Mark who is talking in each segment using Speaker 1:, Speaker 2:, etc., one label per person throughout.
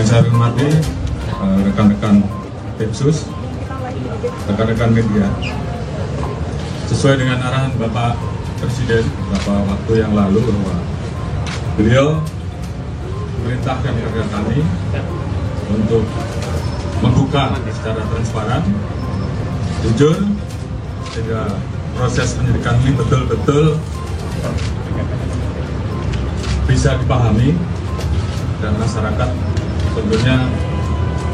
Speaker 1: saya hormati rekan-rekan tim sus, rekan-rekan media, sesuai dengan arahan Bapak Presiden beberapa waktu yang lalu bahwa beliau memerintahkan kepada kami untuk membuka secara transparan, jujur, sehingga proses penyidikan ini betul-betul bisa dipahami dan masyarakat tentunya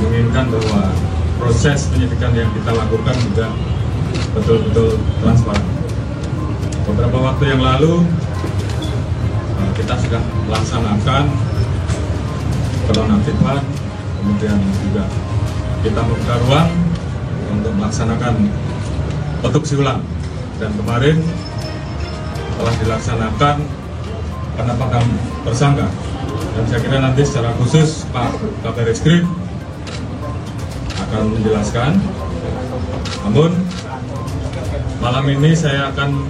Speaker 1: menginginkan bahwa proses penyidikan yang kita lakukan juga betul-betul transparan. Beberapa waktu yang lalu kita sudah melaksanakan penonaktifan, kemudian juga kita membuka ruang untuk melaksanakan otopsi ulang, dan kemarin telah dilaksanakan penetapan tersangka, dan saya kira nanti secara khusus Pak Kabar Eskrim akan menjelaskan. Namun malam ini saya akan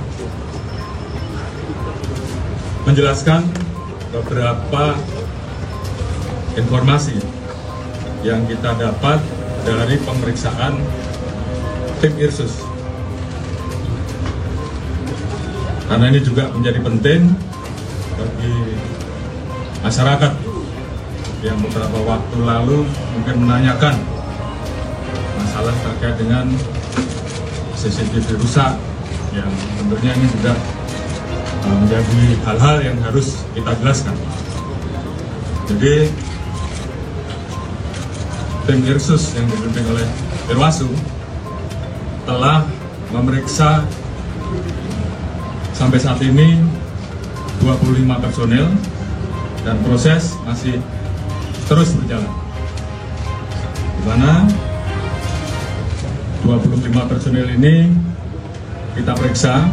Speaker 1: menjelaskan beberapa informasi yang kita dapat dari pemeriksaan tim Irsus, karena ini juga menjadi penting bagi masyarakat yang beberapa waktu lalu mungkin menanyakan masalah terkait dengan CCTV rusak, yang tentunya ini juga menjadi hal-hal yang harus kita jelaskan. Jadi tim Irsus yang dipimpin oleh Irwasu telah memeriksa sampai saat ini 25 personil, dan proses masih terus berjalan, di mana 25 personil ini kita periksa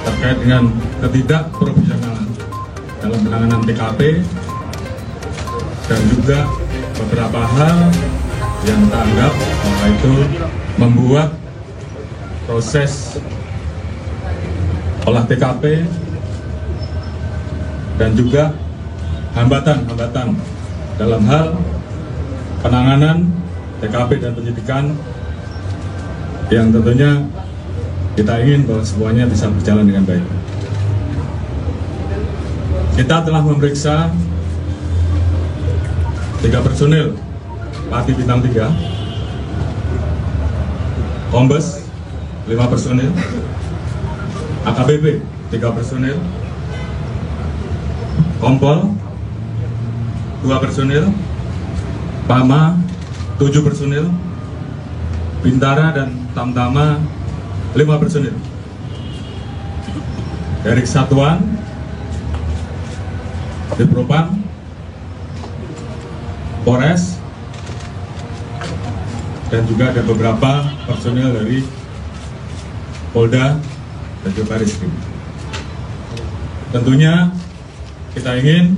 Speaker 1: terkait dengan ketidakprofesionalan dalam penanganan TKP, dan juga beberapa hal yang kita anggap bahwa itu membuat proses olah TKP dan juga hambatan-hambatan dalam hal penanganan TKP dan penyidikan, yang tentunya kita ingin bahwa semuanya bisa berjalan dengan baik. Kita telah memeriksa 3 personil Pati Bintang 3, Kombes 5 personil, AKBP 3 personil, Kompol 2 personil, Pama 7 personil, Bintara dan Tamtama 5 personil. Dari kesatuan di Propam, Polres, dan juga ada beberapa personil dari Polda dan juga Barreskrim. Tentunya kita ingin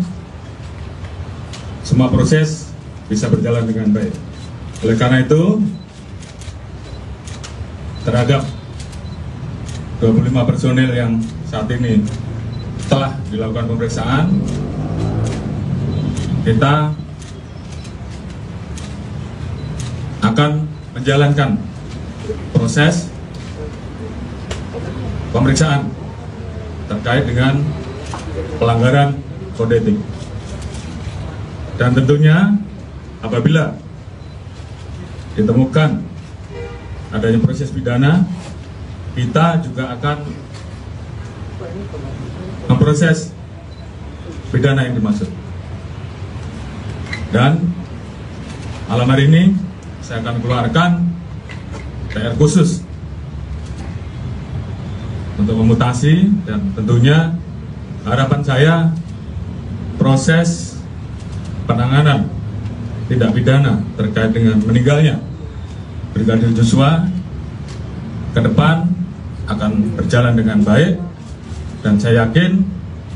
Speaker 1: semua proses bisa berjalan dengan baik. Oleh karena itu, terhadap 25 personil yang saat ini telah dilakukan pemeriksaan, kita akan menjalankan proses pemeriksaan terkait dengan pelanggaran kode etik. Dan tentunya apabila ditemukan adanya proses pidana, kita juga akan memproses pidana yang dimaksud. Dan malam hari ini saya akan keluarkan PR khusus untuk memutasi, dan tentunya harapan saya proses penanganan tindak pidana terkait dengan meninggalnya Brigadir Joshua ke depan akan berjalan dengan baik, dan saya yakin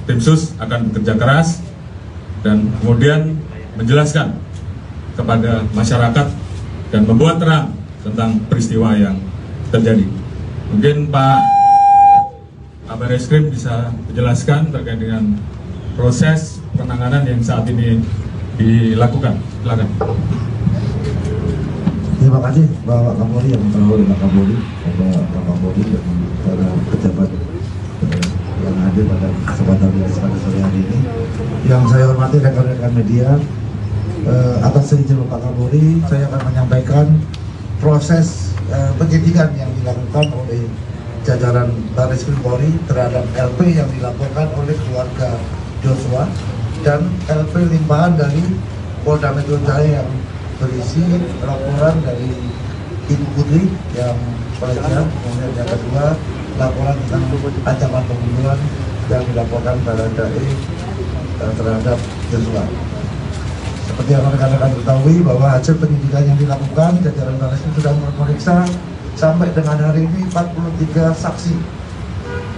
Speaker 1: tim sus akan bekerja keras dan kemudian menjelaskan kepada masyarakat dan membuat terang tentang peristiwa yang terjadi. Mungkin Pak Kabar Eskrim bisa menjelaskan terkait dengan proses penanganan yang saat ini dilakukan. Silakan.
Speaker 2: Terima kasih Bapak Kapolri, yang tahu Bapak Kapolri, Bapak Kapolri dan para pejabat yang hadir pada kesempatan sore hari ini. Yang saya hormati rekan-rekan media, atas izin Bapak Kapolri, saya akan menyampaikan proses penyidikan yang dilakukan oleh jajaran Barreskrim Polri terhadap LP yang dilaporkan oleh keluarga Joshua dan LP limpahan dari Polda Metro Jaya yang berisi laporan dari Ibu Putri yang pelecehan, kemudian yang kedua laporan tentang ancaman pembunuhan yang dilaporkan Baradae terhadap Joshua. Seperti yang rekan-rekan ketahui bahwa hasil penyidikan yang dilakukan jajaran Barreskrim sudah memeriksa sampai dengan hari ini 43 saksi.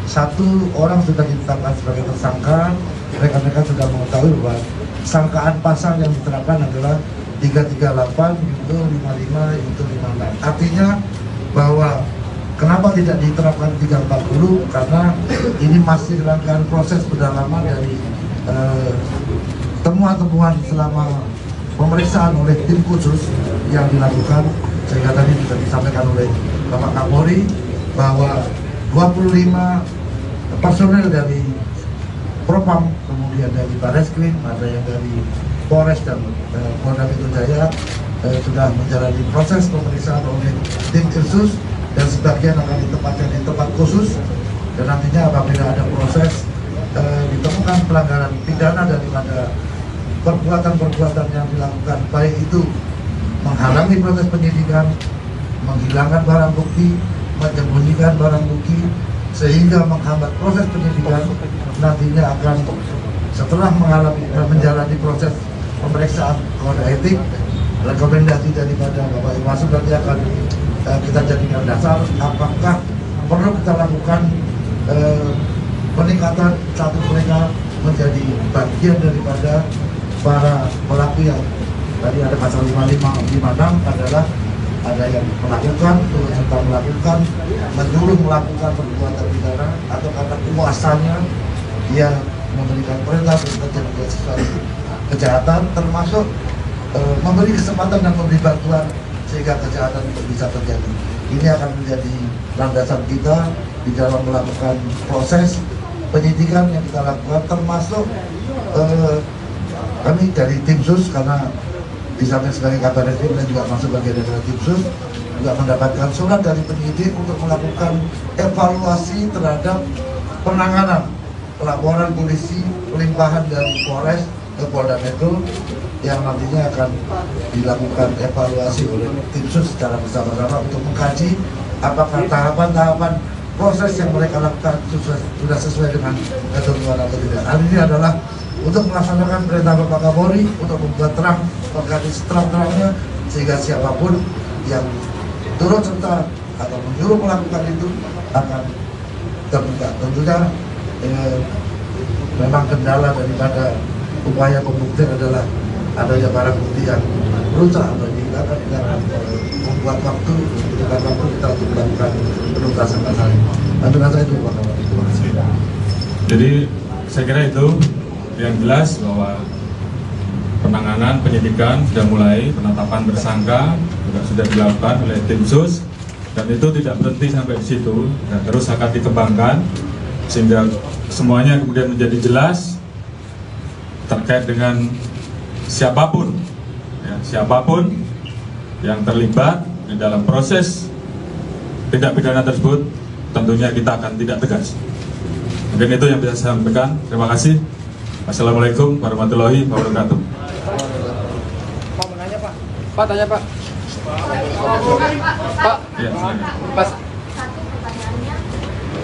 Speaker 2: 1 orang sudah ditetapkan sebagai tersangka. Rekan-rekan sudah mengetahui bahwa sangkaan pasal yang diterapkan adalah 338 itu 55 itu 56. Artinya bahwa kenapa tidak diterapkan 340, karena ini masih rangkaian proses pendalaman dari temuan-temuan selama pemeriksaan oleh tim khusus yang dilakukan, sehingga tadi juga disampaikan oleh Bapak Kapolri bahwa 25 personel dari Propam, kemudian dari Barreskrim, ada yang dari Polres dan Polda Metro Jaya sudah menjalani proses pemeriksaan oleh tim khusus dan sebagian akan ditempatkan di tempat khusus, dan nantinya apabila ada proses ditemukan pelanggaran pidana daripada perbuatan-perbuatan yang dilakukan, baik itu menghalangi proses penyidikan, menghilangkan barang bukti, menyembunyikan barang bukti, sehingga menghambat proses penyidikan, nantinya akan setelah menjalani proses pemeriksaan kode etik, rekomendasi daripada Bapak Irwasum nanti akan kita jadikan dasar apakah perlu kita lakukan peningkatan status mereka menjadi bagian daripada para pelaku yang tadi ada pasal 55, 56 adalah ada yang melakukan, turut serta melakukan, menyuruh melakukan perbuatan pidana, atau karena kuasanya dia memberikan perintah untuk terjadi sesuatu kejahatan, termasuk memberi kesempatan dan memberi bantuan sehingga kejahatan itu bisa terjadi. Ini akan menjadi landasan kita di dalam melakukan proses penyidikan yang kita lakukan, termasuk kami dari tim sus, karena di samping sebagai kabar reskrim dan juga masuk bagian dari tim sus, juga mendapatkan surat dari penyidik untuk melakukan evaluasi terhadap penanganan laporan polisi limpahan dari Polres ke Polda Metro yang nantinya akan dilakukan evaluasi oleh tim sus secara bersama-sama untuk mengkaji apakah tahapan-tahapan proses yang mereka lakukan sudah sesuai dengan ketentuan atau tidak. Hal ini adalah untuk melaksanakan perintah Bapak Kapolri untuk membuat terang, mengkaji seterang-terangnya, sehingga siapapun yang turut serta atau menyuruh melakukan itu akan terbuka. Tentunya memang kendala daripada upaya pembuktian adalah adanya barang bukti yang rusak atau dihilangkan, ini akan membuat waktu kita untuk melakukan penuntasan pasal ini. Dengan saya itu Pak Kapolri. Terima kasih.
Speaker 1: Jadi saya kira itu yang jelas bahwa penanganan penyidikan sudah mulai, penetapan tersangka juga sudah dilakukan oleh tim sus, dan itu tidak berhenti sampai di situ dan terus akan dikembangkan sehingga semuanya kemudian menjadi jelas terkait dengan siapapun yang terlibat di dalam proses tindak pidana tersebut. Tentunya kita akan tidak tegas. Mungkin itu yang bisa saya sampaikan. Terima kasih. Assalamualaikum warahmatullahi wabarakatuh.
Speaker 3: Pak mau nanya Pak. Pak tanya Pak. Pak.
Speaker 1: Ya,
Speaker 3: Pas.
Speaker 4: Satu pertanyaannya,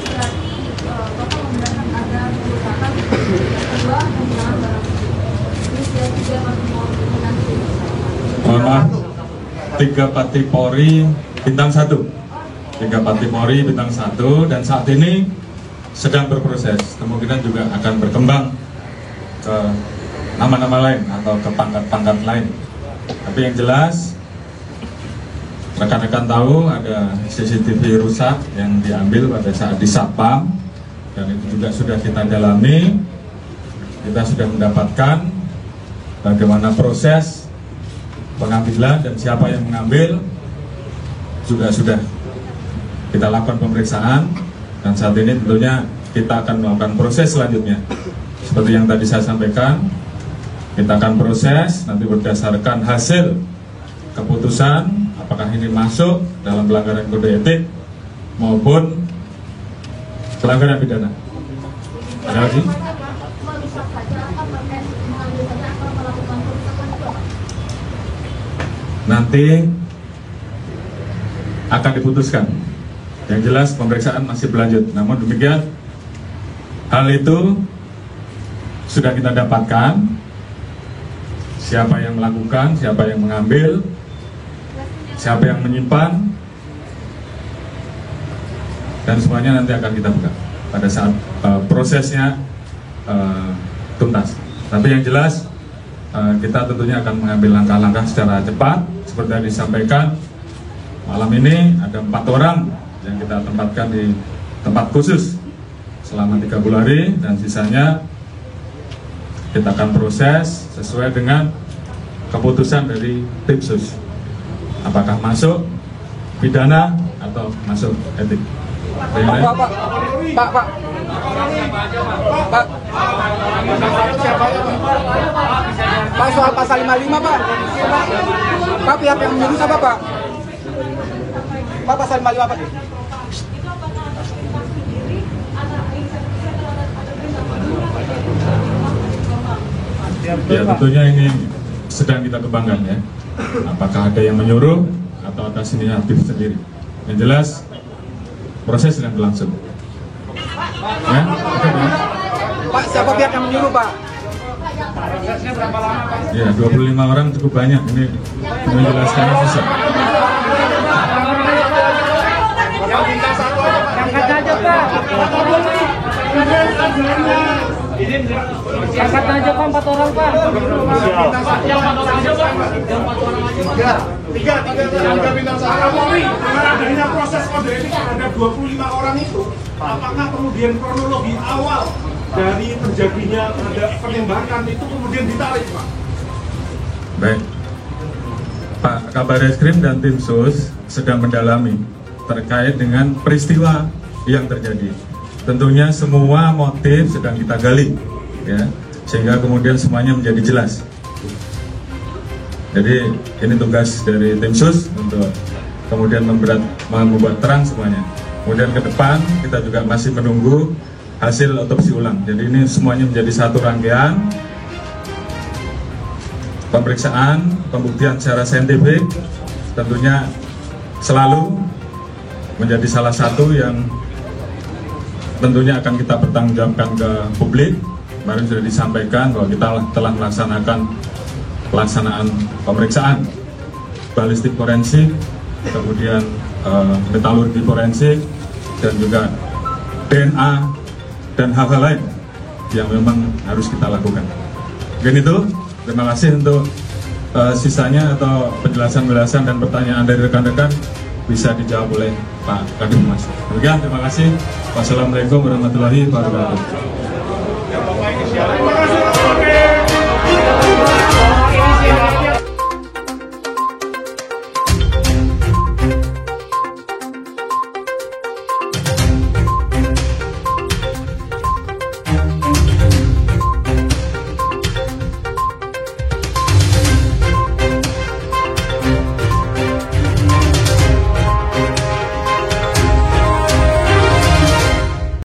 Speaker 4: berarti Bapak membenarkan ada kerusakan, kedua penggunaan barang bukti. Terus yang ketiga masih mau nanti.
Speaker 1: Mohon maaf. 3 Pati Polri bintang 1. 3 Pati Polri bintang 1 dan saat ini sedang berproses. Kemungkinan juga akan berkembang ke nama-nama lain atau ke pangkat-pangkat lain. Tapi yang jelas rekan-rekan tahu ada CCTV rusak yang diambil pada saat di Satpam, dan itu juga sudah kita dalami. Kita sudah mendapatkan bagaimana proses pengambilan dan siapa yang mengambil juga sudah kita lakukan pemeriksaan, dan saat ini tentunya kita akan melakukan proses selanjutnya. Seperti yang tadi saya sampaikan, kita akan proses nanti berdasarkan hasil keputusan apakah ini masuk dalam pelanggaran kode etik maupun pelanggaran pidana. Ada lagi? Nanti akan diputuskan. Yang jelas pemeriksaan masih berlanjut. Namun demikian, hal itu sudah kita dapatkan. Siapa yang melakukan, siapa yang mengambil, siapa yang menyimpan, dan semuanya nanti akan kita buka pada saat prosesnya tuntas. Tapi yang jelas kita tentunya akan mengambil langkah-langkah secara cepat. Seperti yang disampaikan, malam ini ada 4 orang yang kita tempatkan di tempat khusus selama 30 hari, dan sisanya kita akan proses sesuai dengan keputusan dari tim sus, apakah masuk pidana atau masuk etik.
Speaker 3: Pak, soal pasal 55 Pak. Pak, pihak yang menyuruh siapa Pak? Pak, pasal 55 Pak.
Speaker 1: Ya tentunya ini sedang kita kembangkan ya. Apakah ada yang menyuruh atau atas inisiatif sendiri. Yang jelas proses sedang berlangsung. Ya,
Speaker 3: Pak, siapa pihak yang menyuruh Pak?
Speaker 4: Prosesnya berapa lama Pak?
Speaker 1: Ya, 25 orang cukup banyak. Ini menjelaskannya susah.
Speaker 3: Yang bintang 1 angkat aja Pak. Angkat aja Pak, 4 orang Pak.
Speaker 5: Tiga bintang 1. Kapolri, dengan adanya proses kode etik terhadap 25 orang itu, apakah kemudian kronologi awal dari terjadinya ada penembakan itu kemudian ditarik, Pak?
Speaker 1: Baik, Pak Kabar Reskrim dan tim sus sedang mendalami terkait dengan peristiwa yang terjadi. Tentunya semua motif sedang kita gali, ya, sehingga kemudian semuanya menjadi jelas. Jadi ini tugas dari tim sus untuk kemudian membuat terang semuanya. Kemudian ke depan kita juga masih menunggu hasil otopsi ulang. Jadi ini semuanya menjadi satu rangkaian pemeriksaan, pembuktian secara saintifik, tentunya selalu menjadi salah satu yang tentunya akan kita pertanggungjawabkan ke publik. Kemarin sudah disampaikan bahwa kita telah melaksanakan pelaksanaan pemeriksaan balistik forensik, kemudian metalurgi forensik, dan juga DNA dan hal-hal lain yang memang harus kita lakukan. Mungkin itu, terima kasih untuk sisanya atau penjelasan-penjelasan dan pertanyaan dari rekan-rekan bisa dijawab oleh Pak Kadif Humas. Demikian, terima kasih. Wassalamualaikum warahmatullahi wabarakatuh.